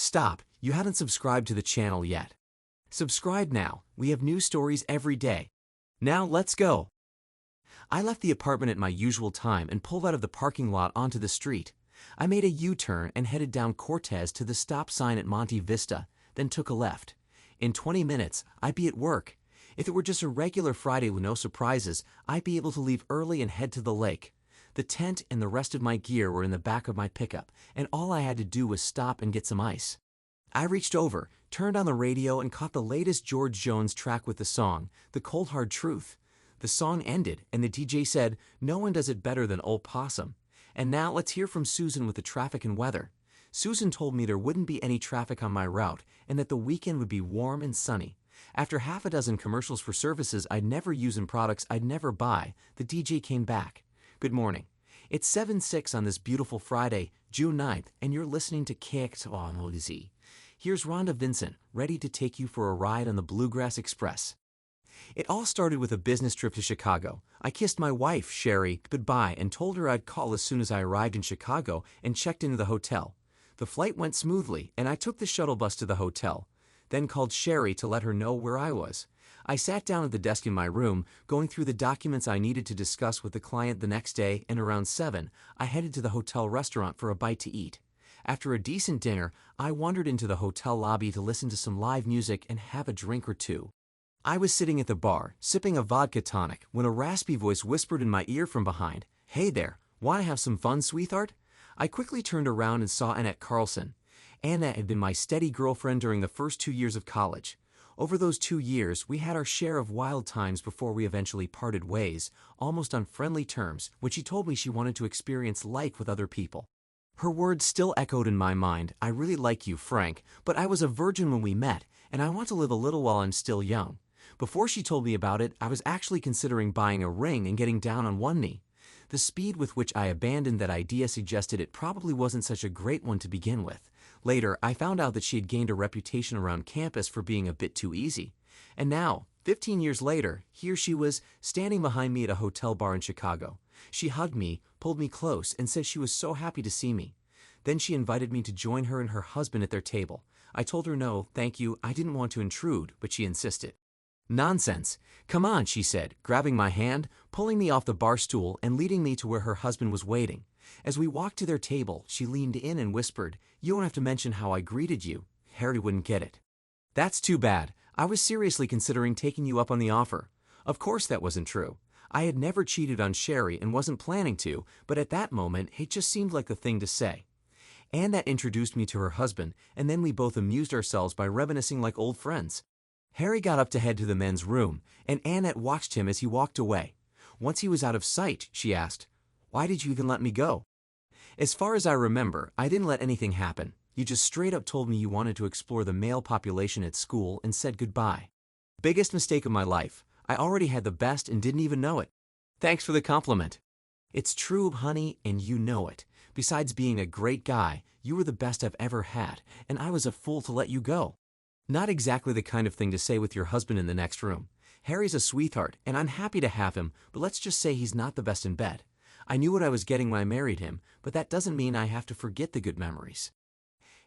Stop, you haven't subscribed to the channel yet. Subscribe now, we have new stories every day. Now let's go. I left the apartment at my usual time and pulled out of the parking lot onto the street. I made a U-turn and headed down Cortez to the stop sign at Monte Vista, then took a left. In 20 minutes, I'd be at work. If it were just a regular Friday with no surprises, I'd be able to leave early and head to the lake. The tent and the rest of my gear were in the back of my pickup, and all I had to do was stop and get some ice. I reached over, turned on the radio, and caught the latest George Jones track with the song, The Cold Hard Truth. The song ended, and the DJ said, "No one does it better than Old Possum." And now let's hear from Susan with the traffic and weather. Susan told me there wouldn't be any traffic on my route, and that the weekend would be warm and sunny. After half a dozen commercials for services I'd never use and products I'd never buy, the DJ came back. Good morning. It's 7:06 on this beautiful Friday, June 9th, and you're listening to ekeraugustus. Here's Rhonda Vincent, ready to take you for a ride on the Bluegrass Express. It all started with a business trip to Chicago. I kissed my wife, Sherry, goodbye and told her I'd call as soon as I arrived in Chicago and checked into the hotel. The flight went smoothly, and I took the shuttle bus to the hotel, then called Sherry to let her know where I was. I sat down at the desk in my room, going through the documents I needed to discuss with the client the next day, and around 7, I headed to the hotel restaurant for a bite to eat. After a decent dinner, I wandered into the hotel lobby to listen to some live music and have a drink or two. I was sitting at the bar, sipping a vodka tonic, when a raspy voice whispered in my ear from behind, "Hey there, want to have some fun, sweetheart?" I quickly turned around and saw Annette Carlson. Annette had been my steady girlfriend during the first 2 years of college. Over those 2 years, we had our share of wild times before we eventually parted ways, almost on friendly terms, when she told me she wanted to experience life with other people. Her words still echoed in my mind, "I really like you, Frank, but I was a virgin when we met, and I want to live a little while I'm still young." Before she told me about it, I was actually considering buying a ring and getting down on one knee. The speed with which I abandoned that idea suggested it probably wasn't such a great one to begin with. Later, I found out that she had gained a reputation around campus for being a bit too easy. And now, 15 years later, here she was, standing behind me at a hotel bar in Chicago. She hugged me, pulled me close, and said she was so happy to see me. Then she invited me to join her and her husband at their table. I told her no, thank you, I didn't want to intrude, but she insisted. "Nonsense. Come on," she said, grabbing my hand, pulling me off the bar stool and leading me to where her husband was waiting. As we walked to their table, she leaned in and whispered, "You don't have to mention how I greeted you." Harry wouldn't get it. "That's too bad. I was seriously considering taking you up on the offer." Of course that wasn't true. I had never cheated on Sherry and wasn't planning to, but at that moment, it just seemed like the thing to say. Annette introduced me to her husband, and then we both amused ourselves by reminiscing like old friends. Harry got up to head to the men's room, and Annette watched him as he walked away. Once he was out of sight, she asked, "Why did you even let me go?" "As far as I remember, I didn't let anything happen. You just straight up told me you wanted to explore the male population at school and said goodbye." Biggest mistake of my life. I already had the best and didn't even know it. Thanks for the compliment. It's true, honey, and you know it. Besides being a great guy, you were the best I've ever had, and I was a fool to let you go. Not exactly the kind of thing to say with your husband in the next room. Harry's a sweetheart, and I'm happy to have him, but let's just say he's not the best in bed. I knew what I was getting when I married him, but that doesn't mean I have to forget the good memories.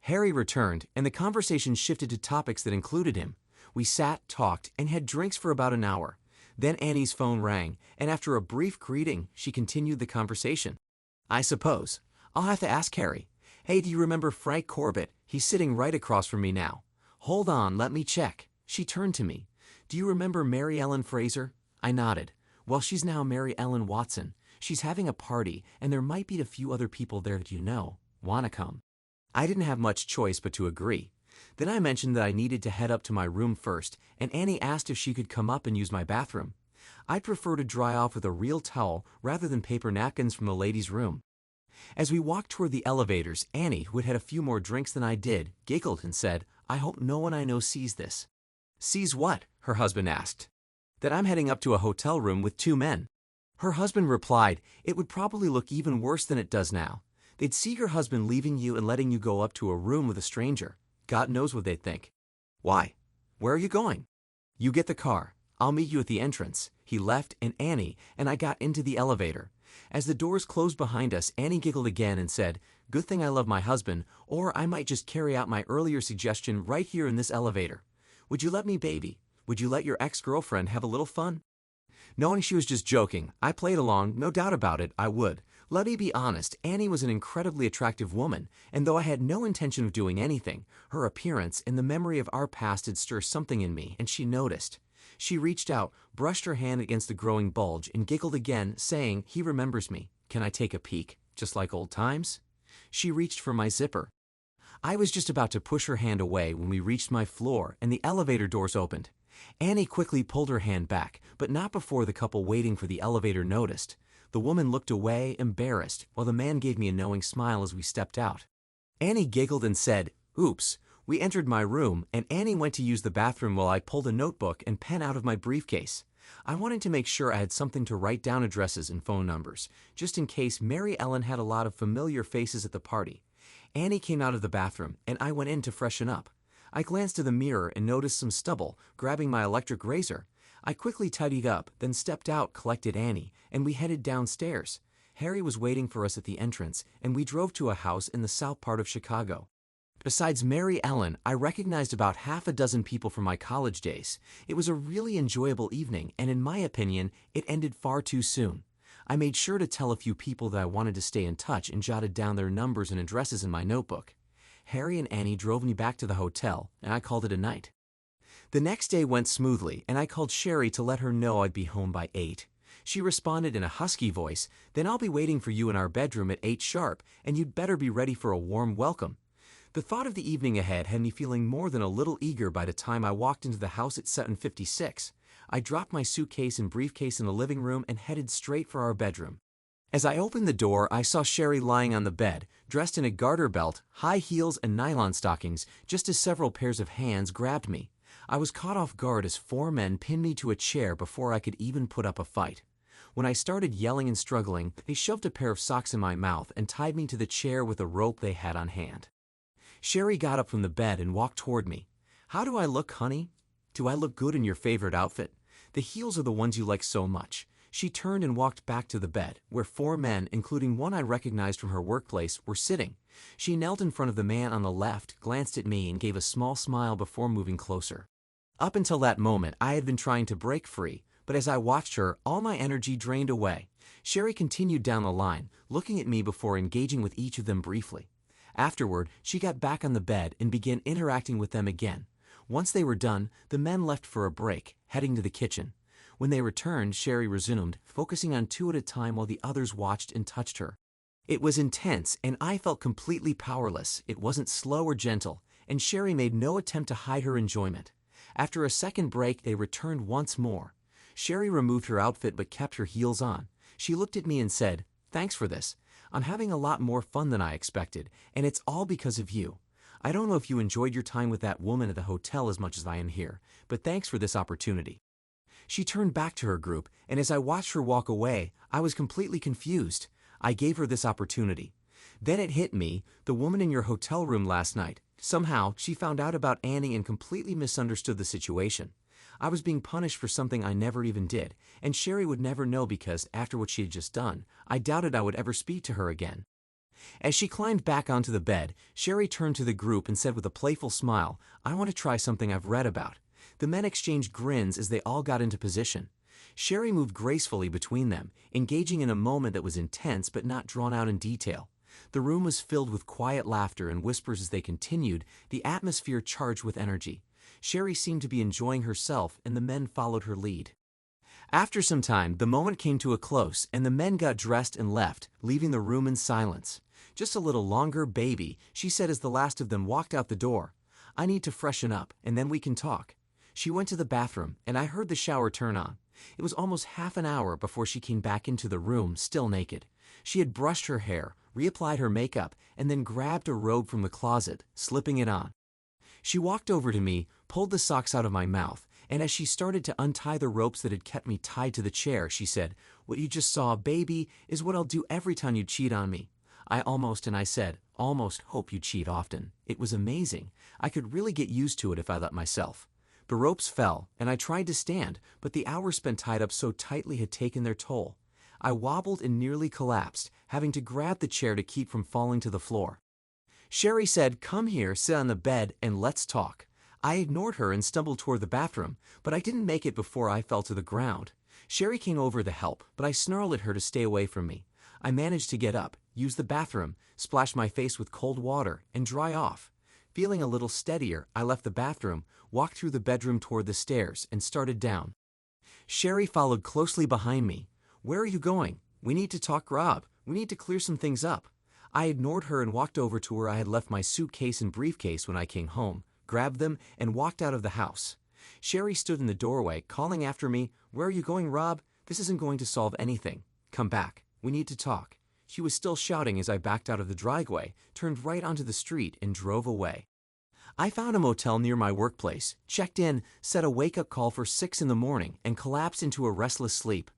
Harry returned, and the conversation shifted to topics that included him. We sat, talked, and had drinks for about an hour. Then Annie's phone rang, and after a brief greeting, she continued the conversation. "I suppose. I'll have to ask Harry. Hey, do you remember Frank Corbett? He's sitting right across from me now." "Hold on, let me check." She turned to me. "Do you remember Mary Ellen Fraser?" I nodded. "Well, she's now Mary Ellen Watson. She's having a party, and there might be a few other people there that you know. Wanna come?" I didn't have much choice but to agree. Then I mentioned that I needed to head up to my room first, and Annie asked if she could come up and use my bathroom. I'd prefer to dry off with a real towel rather than paper napkins from the ladies' room. As we walked toward the elevators, Annie, who had had a few more drinks than I did, giggled and said, "I hope no one I know sees this." "Sees what?" her husband asked. "That I'm heading up to a hotel room with 2 men. Her husband replied, "It would probably look even worse than it does now. They'd see your husband leaving you and letting you go up to a room with a stranger. God knows what they'd think." "Why? Where are you going?" "You get the car. I'll meet you at the entrance." He left, and Annie and I got into the elevator. As the doors closed behind us, Annie giggled again and said, "Good thing I love my husband, or I might just carry out my earlier suggestion right here in this elevator. Would you let me, baby? Would you let your ex-girlfriend have a little fun?" Knowing she was just joking, I played along, no doubt about it, I would. Let me be honest, Annie was an incredibly attractive woman, and though I had no intention of doing anything, her appearance and the memory of our past had stirred something in me, and she noticed. She reached out, brushed her hand against the growing bulge, and giggled again, saying, "He remembers me. Can I take a peek, just like old times?" She reached for my zipper. I was just about to push her hand away when we reached my floor and the elevator doors opened. Annie quickly pulled her hand back, but not before the couple waiting for the elevator noticed. The woman looked away, embarrassed, while the man gave me a knowing smile as we stepped out. Annie giggled and said, "Oops." We entered my room, and Annie went to use the bathroom while I pulled a notebook and pen out of my briefcase. I wanted to make sure I had something to write down addresses and phone numbers, just in case Mary Ellen had a lot of familiar faces at the party. Annie came out of the bathroom, and I went in to freshen up. I glanced at the mirror and noticed some stubble, grabbing my electric razor. I quickly tidied up, then stepped out, collected Annie, and we headed downstairs. Harry was waiting for us at the entrance, and we drove to a house in the south part of Chicago. Besides Mary Ellen, I recognized about half a dozen people from my college days. It was a really enjoyable evening, and in my opinion, it ended far too soon. I made sure to tell a few people that I wanted to stay in touch and jotted down their numbers and addresses in my notebook. Harry and Annie drove me back to the hotel, and I called it a night. The next day went smoothly, and I called Sherry to let her know I'd be home by 8. She responded in a husky voice, "Then I'll be waiting for you in our bedroom at 8 sharp, and you'd better be ready for a warm welcome." The thought of the evening ahead had me feeling more than a little eager by the time I walked into the house at 7:56. I dropped my suitcase and briefcase in the living room and headed straight for our bedroom. As I opened the door, I saw Sherry lying on the bed, dressed in a garter belt, high heels, and nylon stockings, just as several pairs of hands grabbed me. I was caught off guard as 4 men pinned me to a chair before I could even put up a fight. When I started yelling and struggling, they shoved a pair of socks in my mouth and tied me to the chair with a rope they had on hand. Sherry got up from the bed and walked toward me. "How do I look, honey? Do I look good in your favorite outfit? The heels are the ones you like so much." She turned and walked back to the bed, where 4 men, including one I recognized from her workplace, were sitting. She knelt in front of the man on the left, glanced at me, and gave a small smile before moving closer. Up until that moment, I had been trying to break free, but as I watched her, all my energy drained away. Sherry continued down the line, looking at me before engaging with each of them briefly. Afterward, she got back on the bed and began interacting with them again. Once they were done, the men left for a break, heading to the kitchen. When they returned, Sherry resumed, focusing on 2 at a time while the others watched and touched her. It was intense, and I felt completely powerless. It wasn't slow or gentle, and Sherry made no attempt to hide her enjoyment. After a second break, they returned once more. Sherry removed her outfit but kept her heels on. She looked at me and said, "Thanks for this. I'm having a lot more fun than I expected, and it's all because of you. I don't know if you enjoyed your time with that woman at the hotel as much as I am here, but thanks for this opportunity." She turned back to her group, and as I watched her walk away, I was completely confused. I gave her this opportunity. Then it hit me, the woman in your hotel room last night. Somehow, she found out about Annie and completely misunderstood the situation. I was being punished for something I never even did, and Sherry would never know because, after what she had just done, I doubted I would ever speak to her again. As she climbed back onto the bed, Sherry turned to the group and said with a playful smile, "I want to try something I've read about." The men exchanged grins as they all got into position. Sherry moved gracefully between them, engaging in a moment that was intense but not drawn out in detail. The room was filled with quiet laughter and whispers as they continued, the atmosphere charged with energy. Sherry seemed to be enjoying herself, and the men followed her lead. After some time, the moment came to a close, and the men got dressed and left, leaving the room in silence. "Just a little longer, baby," she said as the last of them walked out the door. "I need to freshen up, and then we can talk." She went to the bathroom, and I heard the shower turn on. It was almost half an hour before she came back into the room, still naked. She had brushed her hair, reapplied her makeup, and then grabbed a robe from the closet, slipping it on. She walked over to me, pulled the socks out of my mouth, and as she started to untie the ropes that had kept me tied to the chair, she said, "What you just saw, baby, is what I'll do every time you cheat on me." I said, almost hope you cheat often. It was amazing. I could really get used to it if I let myself. The ropes fell, and I tried to stand, but the hours spent tied up so tightly had taken their toll. I wobbled and nearly collapsed, having to grab the chair to keep from falling to the floor. Sherry said, "Come here, sit on the bed, and let's talk." I ignored her and stumbled toward the bathroom, but I didn't make it before I fell to the ground. Sherry came over to help, but I snarled at her to stay away from me. I managed to get up, use the bathroom, splash my face with cold water, and dry off. Feeling a little steadier, I left the bathroom, walked through the bedroom toward the stairs, and started down. Sherry followed closely behind me. "Where are you going?" "We need to talk, Rob. We need to clear some things up." I ignored her and walked over to where I had left my suitcase and briefcase when I came home, grabbed them, and walked out of the house. Sherry stood in the doorway, calling after me, "Where are you going, Rob? This isn't going to solve anything. Come back. We need to talk." She was still shouting as I backed out of the driveway, turned right onto the street, and drove away. I found a motel near my workplace, checked in, set a wake-up call for 6 in the morning, and collapsed into a restless sleep.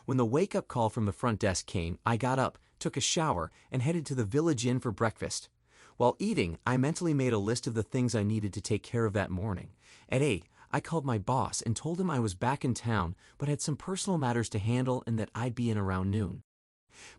When the wake-up call from the front desk came, I got up, took a shower, and headed to the Village Inn for breakfast. While eating, I mentally made a list of the things I needed to take care of that morning. At 8, I called my boss and told him I was back in town but had some personal matters to handle and that I'd be in around noon.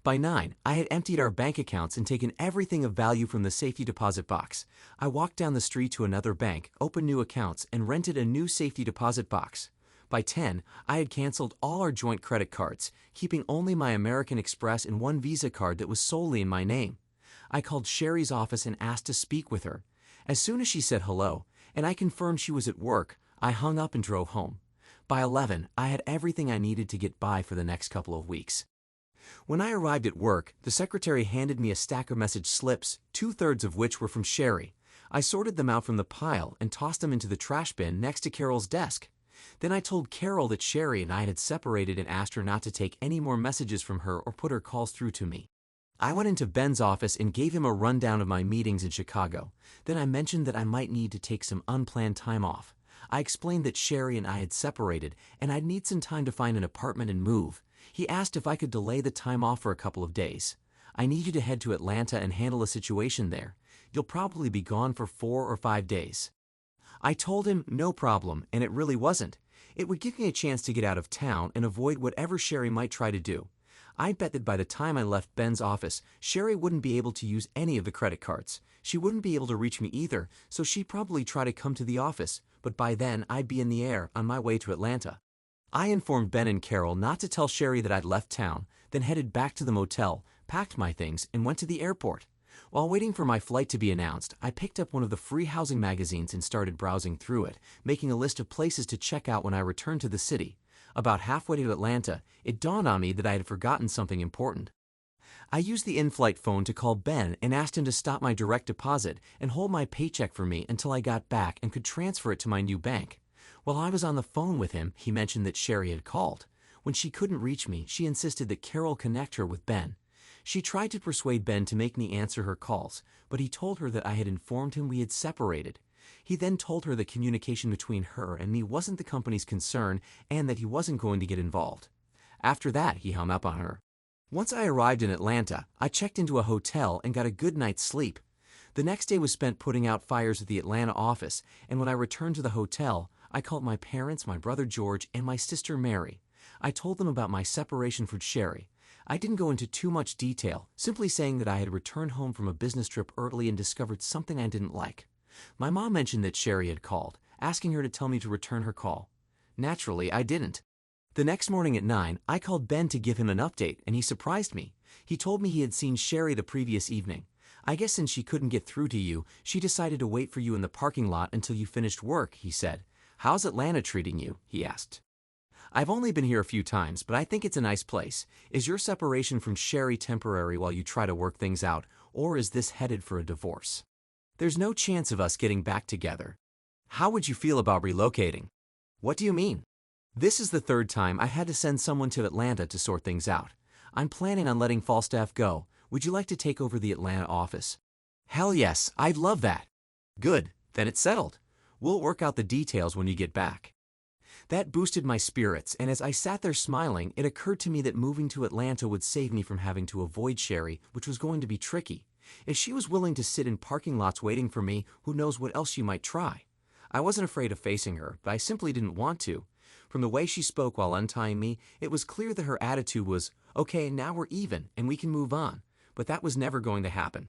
By 9, I had emptied our bank accounts and taken everything of value from the safety deposit box. I walked down the street to another bank, opened new accounts, and rented a new safety deposit box. By 10, I had canceled all our joint credit cards, keeping only my American Express and one Visa card that was solely in my name. I called Sherry's office and asked to speak with her. As soon as she said hello, and I confirmed she was at work, I hung up and drove home. By 11, I had everything I needed to get by for the next couple of weeks. When I arrived at work, the secretary handed me a stack of message slips, 2/3 of which were from Sherry. I sorted them out from the pile and tossed them into the trash bin next to Carol's desk. Then I told Carol that Sherry and I had separated and asked her not to take any more messages from her or put her calls through to me. I went into Ben's office and gave him a rundown of my meetings in Chicago. Then I mentioned that I might need to take some unplanned time off. I explained that Sherry and I had separated and I'd need some time to find an apartment and move. He asked if I could delay the time off for a couple of days. "I need you to head to Atlanta and handle a situation there. You'll probably be gone for 4 or 5 days. I told him no problem, and it really wasn't. It would give me a chance to get out of town and avoid whatever Sherry might try to do. I bet that by the time I left Ben's office, Sherry wouldn't be able to use any of the credit cards. She wouldn't be able to reach me either, so she'd probably try to come to the office, but by then I'd be in the air on my way to Atlanta. I informed Ben and Carol not to tell Sherry that I'd left town, then headed back to the motel, packed my things, and went to the airport. While waiting for my flight to be announced, I picked up one of the free housing magazines and started browsing through it, making a list of places to check out when I returned to the city. About halfway to Atlanta, it dawned on me that I had forgotten something important. I used the in-flight phone to call Ben and asked him to stop my direct deposit and hold my paycheck for me until I got back and could transfer it to my new bank. While I was on the phone with him, he mentioned that Sherry had called. When she couldn't reach me, she insisted that Carol connect her with Ben. She tried to persuade Ben to make me answer her calls, but he told her that I had informed him we had separated. He then told her that communication between her and me wasn't the company's concern and that he wasn't going to get involved. After that, he hung up on her. Once I arrived in Atlanta, I checked into a hotel and got a good night's sleep. The next day was spent putting out fires at the Atlanta office, and when I returned to the hotel, I called my parents, my brother George, and my sister Mary. I told them about my separation from Sherry. I didn't go into too much detail, simply saying that I had returned home from a business trip early and discovered something I didn't like. My mom mentioned that Sherry had called, asking her to tell me to return her call. Naturally, I didn't. The next morning at 9, I called Ben to give him an update, and he surprised me. He told me he had seen Sherry the previous evening. "I guess since she couldn't get through to you, she decided to wait for you in the parking lot until you finished work," he said. "How's Atlanta treating you?" he asked. "I've only been here a few times, but I think it's a nice place. Is your separation from Sherry temporary while you try to work things out, or is this headed for a divorce? There's no chance of us getting back together. How would you feel about relocating?" "What do you mean?" "This is the 3rd time I had to send someone to Atlanta to sort things out. I'm planning on letting Falstaff go. Would you like to take over the Atlanta office?" "Hell yes, I'd love that." "Good, then it's settled. We'll work out the details when you get back." That boosted my spirits, and as I sat there smiling, it occurred to me that moving to Atlanta would save me from having to avoid Sherry, which was going to be tricky. If she was willing to sit in parking lots waiting for me, who knows what else she might try. I wasn't afraid of facing her, but I simply didn't want to. From the way she spoke while untying me, it was clear that her attitude was, okay, now we're even and we can move on, but that was never going to happen.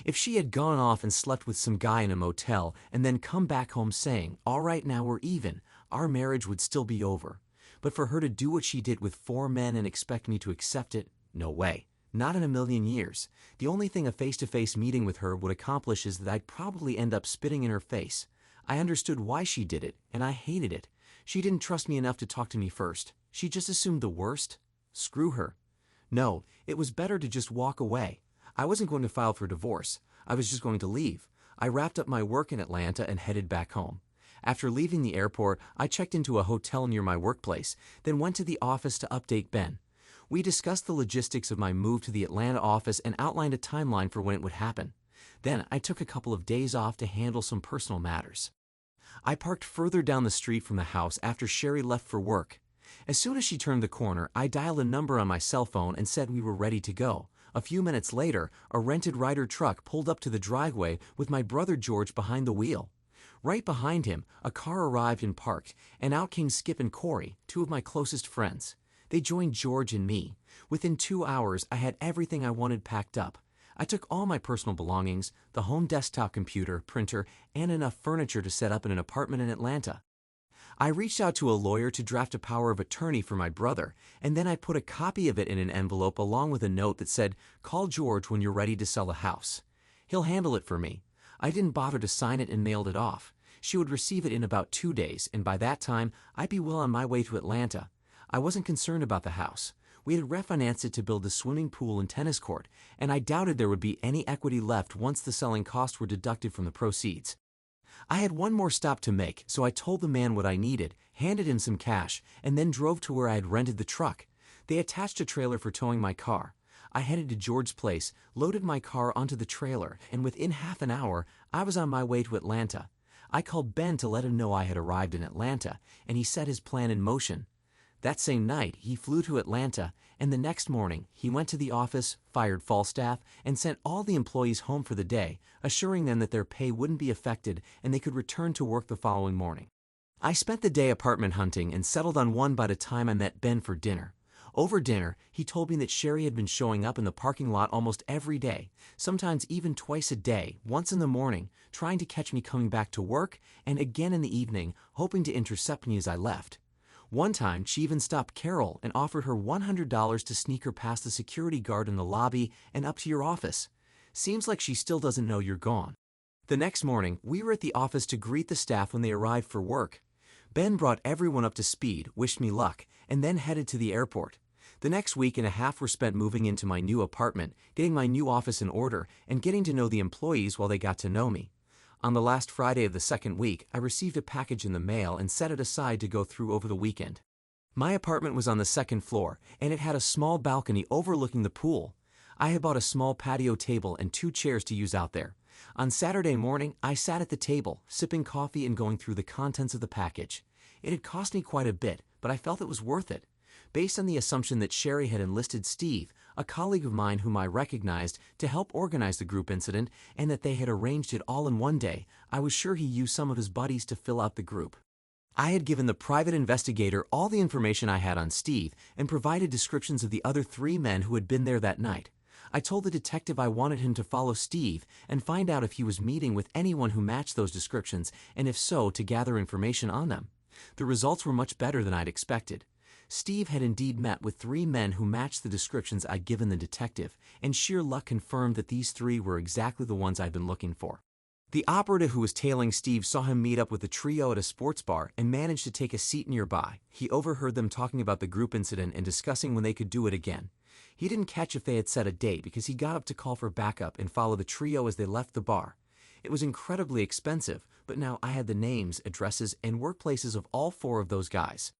If she had gone off and slept with some guy in a motel and then come back home saying, all right, now we're even, our marriage would still be over. But for her to do what she did with 4 men and expect me to accept it, no way. Not in a million years. The only thing a face-to-face meeting with her would accomplish is that I'd probably end up spitting in her face. I understood why she did it, and I hated it. She didn't trust me enough to talk to me first. She just assumed the worst. Screw her. No, it was better to just walk away. I wasn't going to file for divorce. I was just going to leave. I wrapped up my work in Atlanta and headed back home. After leaving the airport, I checked into a hotel near my workplace, then went to the office to update Ben. We discussed the logistics of my move to the Atlanta office and outlined a timeline for when it would happen. Then I took a couple of days off to handle some personal matters. I parked further down the street from the house after Sherry left for work. As soon as she turned the corner, I dialed a number on my cell phone and said we were ready to go. A few minutes later, a rented Ryder truck pulled up to the driveway with my brother George behind the wheel. Right behind him, a car arrived and parked, and out came Skip and Corey, 2 of my closest friends. They joined George and me. Within 2 hours, I had everything I wanted packed up. I took all my personal belongings, the home desktop computer, printer, and enough furniture to set up in an apartment in Atlanta. I reached out to a lawyer to draft a power of attorney for my brother, and then I put a copy of it in an envelope along with a note that said, "Call George when you're ready to sell the house. He'll handle it for me." I didn't bother to sign it and mailed it off. She would receive it in about 2 days, and by that time, I'd be well on my way to Atlanta. I wasn't concerned about the house. We had refinanced it to build a swimming pool and tennis court, and I doubted there would be any equity left once the selling costs were deducted from the proceeds. I had one more stop to make, so I told the man what I needed, handed him some cash, and then drove to where I had rented the truck. They attached a trailer for towing my car. I headed to George's place, loaded my car onto the trailer, and within half an hour, I was on my way to Atlanta. I called Ben to let him know I had arrived in Atlanta, and he set his plan in motion. That same night, he flew to Atlanta, and the next morning, he went to the office, fired Falstaff, and sent all the employees home for the day, assuring them that their pay wouldn't be affected and they could return to work the following morning. I spent the day apartment hunting and settled on one by the time I met Ben for dinner. Over dinner, he told me that Sherry had been showing up in the parking lot almost every day, sometimes even twice a day, once in the morning, trying to catch me coming back to work, and again in the evening, hoping to intercept me as I left. One time, she even stopped Carol and offered her $100 to sneak her past the security guard in the lobby and up to your office. Seems like she still doesn't know you're gone. The next morning, we were at the office to greet the staff when they arrived for work. Ben brought everyone up to speed, wished me luck, and then headed to the airport. The next week and a half were spent moving into my new apartment, getting my new office in order, and getting to know the employees while they got to know me. On the last Friday of the second week, I received a package in the mail and set it aside to go through over the weekend. My apartment was on the second floor, and it had a small balcony overlooking the pool. I had bought a small patio table and 2 chairs to use out there. On Saturday morning, I sat at the table, sipping coffee and going through the contents of the package. It had cost me quite a bit, but I felt it was worth it. Based on the assumption that Sherry had enlisted Steve, a colleague of mine whom I recognized, to help organize the group incident, and that they had arranged it all in one day, I was sure he used some of his buddies to fill out the group. I had given the private investigator all the information I had on Steve and provided descriptions of the other 3 men who had been there that night. I told the detective I wanted him to follow Steve and find out if he was meeting with anyone who matched those descriptions, and if so, to gather information on them. The results were much better than I'd expected. Steve had indeed met with 3 men who matched the descriptions I'd given the detective, and sheer luck confirmed that these 3 were exactly the ones I'd been looking for. The operative who was tailing Steve saw him meet up with the trio at a sports bar and managed to take a seat nearby. He overheard them talking about the group incident and discussing when they could do it again. He didn't catch if they had set a date because he got up to call for backup and follow the trio as they left the bar. It was incredibly expensive, but now I had the names, addresses, and workplaces of all 4 of those guys.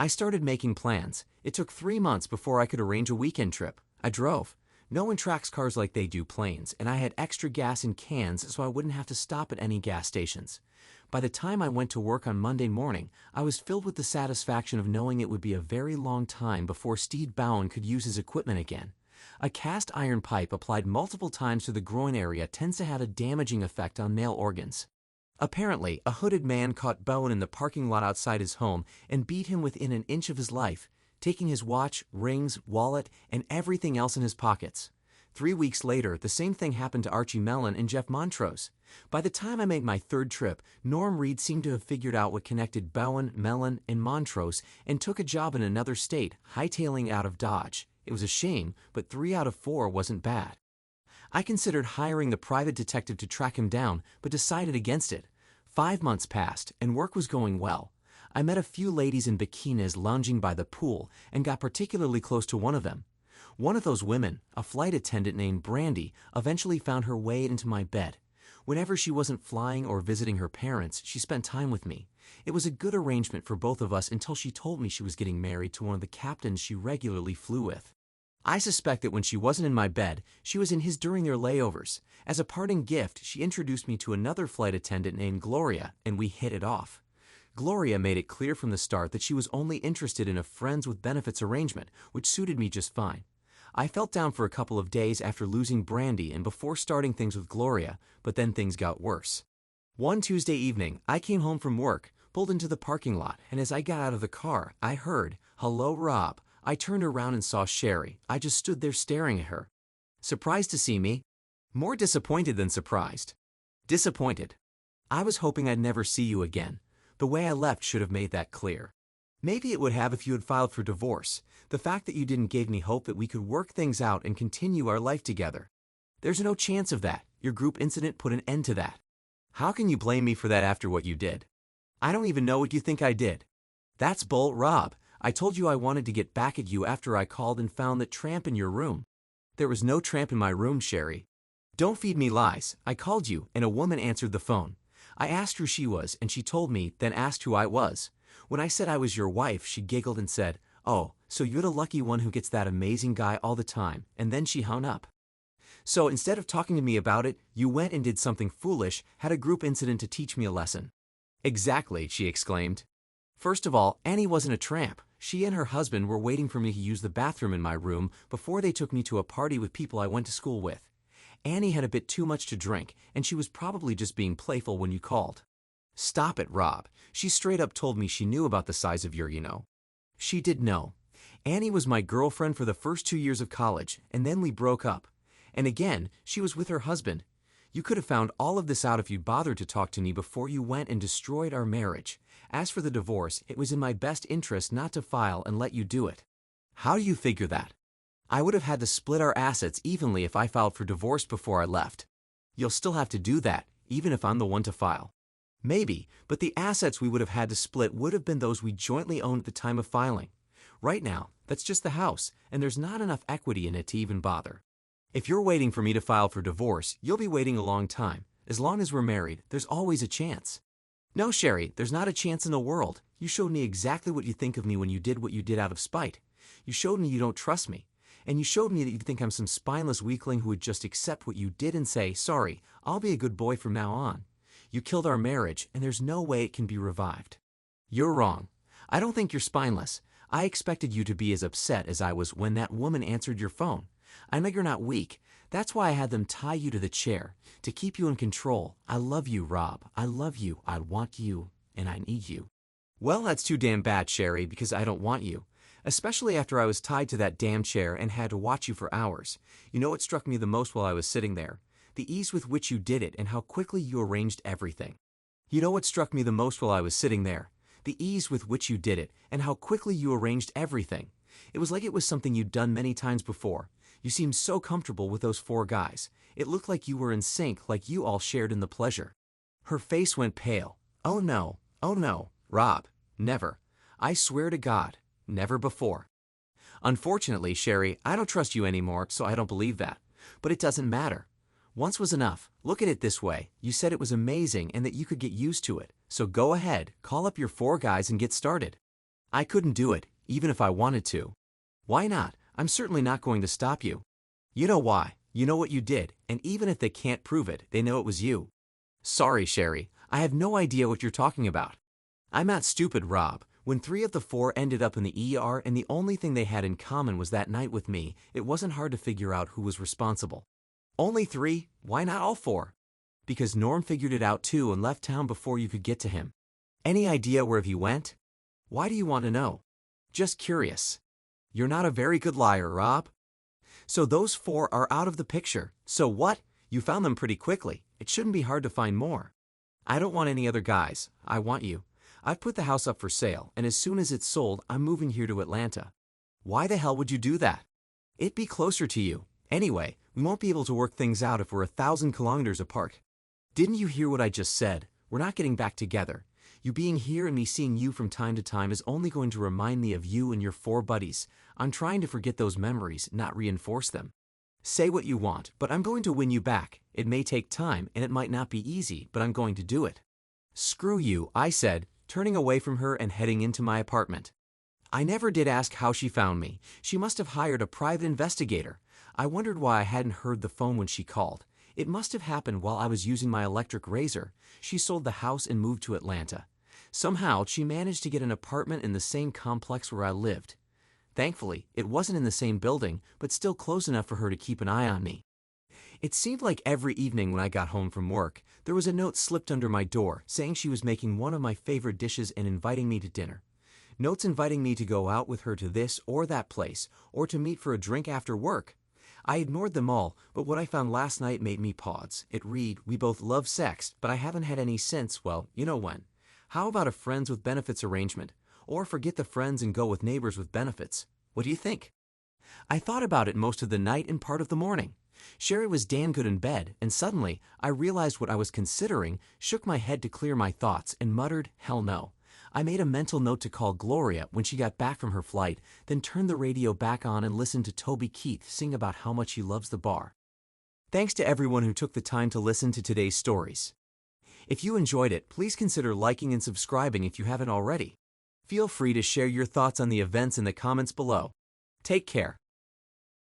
I started making plans. It took 3 months before I could arrange a weekend trip. I drove. No one tracks cars like they do planes, and I had extra gas in cans so I wouldn't have to stop at any gas stations. By the time I went to work on Monday morning, I was filled with the satisfaction of knowing it would be a very long time before Steve Bowen could use his equipment again. A cast iron pipe applied multiple times to the groin area tends to have a damaging effect on male organs. Apparently, a hooded man caught Bowen in the parking lot outside his home and beat him within an inch of his life, taking his watch, rings, wallet, and everything else in his pockets. 3 weeks later, the same thing happened to Archie Mellon and Jeff Montrose. By the time I made my third trip, Norm Reed seemed to have figured out what connected Bowen, Mellon, and Montrose and took a job in another state, hightailing out of Dodge. It was a shame, but 3 out of 4 wasn't bad. I considered hiring the private detective to track him down, but decided against it. 5 months passed, and work was going well. I met a few ladies in bikinis lounging by the pool and got particularly close to one of them. One of those women, a flight attendant named Brandy, eventually found her way into my bed. Whenever she wasn't flying or visiting her parents, she spent time with me. It was a good arrangement for both of us until she told me she was getting married to one of the captains she regularly flew with. I suspect that when she wasn't in my bed, she was in his during their layovers. As a parting gift, she introduced me to another flight attendant named Gloria, and we hit it off. Gloria made it clear from the start that she was only interested in a friends with benefits arrangement, which suited me just fine. I felt down for a couple of days after losing Brandy and before starting things with Gloria, but then things got worse. One Tuesday evening, I came home from work, pulled into the parking lot, and as I got out of the car, I heard, "Hello, Rob." I turned around and saw Sherry. I just stood there staring at her. Surprised to see me? More disappointed than surprised. Disappointed. I was hoping I'd never see you again. The way I left should have made that clear. Maybe it would have if you had filed for divorce. The fact that you didn't give me hope that we could work things out and continue our life together. There's no chance of that. Your group incident put an end to that. How can you blame me for that after what you did? I don't even know what you think I did. That's bull, Rob. I told you I wanted to get back at you after I called and found that tramp in your room. There was no tramp in my room, Sherry. Don't feed me lies. I called you, and a woman answered the phone. I asked who she was, and she told me, then asked who I was. When I said I was your wife, she giggled and said, "Oh, so you're the lucky one who gets that amazing guy all the time," and then she hung up. So instead of talking to me about it, you went and did something foolish, had a group incident to teach me a lesson. Exactly, she exclaimed. First of all, Annie wasn't a tramp. She and her husband were waiting for me to use the bathroom in my room before they took me to a party with people I went to school with. Annie had a bit too much to drink, and she was probably just being playful when you called. Stop it, Rob. She straight up told me she knew about the size of your. She did know. Annie was my girlfriend for the first 2 years of college, and then we broke up. And again, she was with her husband. You could have found all of this out if you'd bothered to talk to me before you went and destroyed our marriage. As for the divorce, it was in my best interest not to file and let you do it. How do you figure that? I would have had to split our assets evenly if I filed for divorce before I left. You'll still have to do that, even if I'm the one to file. Maybe, but the assets we would have had to split would have been those we jointly owned at the time of filing. Right now, that's just the house, and there's not enough equity in it to even bother. If you're waiting for me to file for divorce, you'll be waiting a long time. As long as we're married, there's always a chance. No, Sherry, there's not a chance in the world. You showed me exactly what you think of me when you did what you did out of spite. You showed me you don't trust me. And you showed me that you think I'm some spineless weakling who would just accept what you did and say, "Sorry, I'll be a good boy from now on." You killed our marriage, and there's no way it can be revived. You're wrong. I don't think you're spineless. I expected you to be as upset as I was when that woman answered your phone. I know you're not weak. That's why I had them tie you to the chair, to keep you in control. I love you, Rob. I love you. I want you, and I need you. Well, that's too damn bad, Sherry, because I don't want you. Especially after I was tied to that damn chair and had to watch you for hours. You know what struck me the most while I was sitting there? The ease with which you did it and how quickly you arranged everything. You know what struck me the most while I was sitting there? The ease with which you did it and how quickly you arranged everything. It was like it was something you'd done many times before. You seemed so comfortable with those 4 guys. It looked like you were in sync, like you all shared in the pleasure. Her face went pale. Oh no, Rob, never. I swear to God, never before. Unfortunately, Sherry, I don't trust you anymore, so I don't believe that. But it doesn't matter. Once was enough. Look at it this way. You said it was amazing and that you could get used to it. So go ahead, call up your 4 guys and get started. I couldn't do it, even if I wanted to. Why not? I'm certainly not going to stop you. You know why. You know what you did, and even if they can't prove it, they know it was you. Sorry, Sherry. I have no idea what you're talking about. I'm not stupid, Rob. When 3 of the 4 ended up in the ER and the only thing they had in common was that night with me, it wasn't hard to figure out who was responsible. Only 3? Why not all 4? because Norm figured it out too and left town before you could get to him. Any idea where he went? Why do you want to know? Just curious. You're not a very good liar, Rob. So those 4 are out of the picture. So what? You found them pretty quickly. It shouldn't be hard to find more. I don't want any other guys. I want you. I've put the house up for sale, and as soon as it's sold, I'm moving here to Atlanta. Why the hell would you do that? It'd be closer to you. Anyway, we won't be able to work things out if we're 1,000 kilometers apart. Didn't you hear what I just said? We're not getting back together. You being here and me seeing you from time to time is only going to remind me of you and your 4 buddies. I'm trying to forget those memories, not reinforce them. Say what you want, but I'm going to win you back. It may take time, and it might not be easy, but I'm going to do it. Screw you, I said, turning away from her and heading into my apartment. I never did ask how she found me. She must have hired a private investigator. I wondered why I hadn't heard the phone when she called. It must have happened while I was using my electric razor. She sold the house and moved to Atlanta. Somehow, she managed to get an apartment in the same complex where I lived. Thankfully, it wasn't in the same building, but still close enough for her to keep an eye on me. It seemed like every evening when I got home from work, there was a note slipped under my door saying she was making one of my favorite dishes and inviting me to dinner. Notes inviting me to go out with her to this or that place, or to meet for a drink after work. I ignored them all, but what I found last night made me pause. It read, "We both love sex, but I haven't had any since, well, you know when. How about a friends with benefits arrangement? Or forget the friends and go with neighbors with benefits? What do you think?" I thought about it most of the night and part of the morning. Sherry was damn good in bed, and suddenly I realized what I was considering, shook my head to clear my thoughts, and muttered, hell no. I made a mental note to call Gloria when she got back from her flight, then turned the radio back on and listened to Toby Keith sing about how much he loves the bar. Thanks to everyone who took the time to listen to today's stories. If you enjoyed it, please consider liking and subscribing if you haven't already. Feel free to share your thoughts on the events in the comments below. Take care.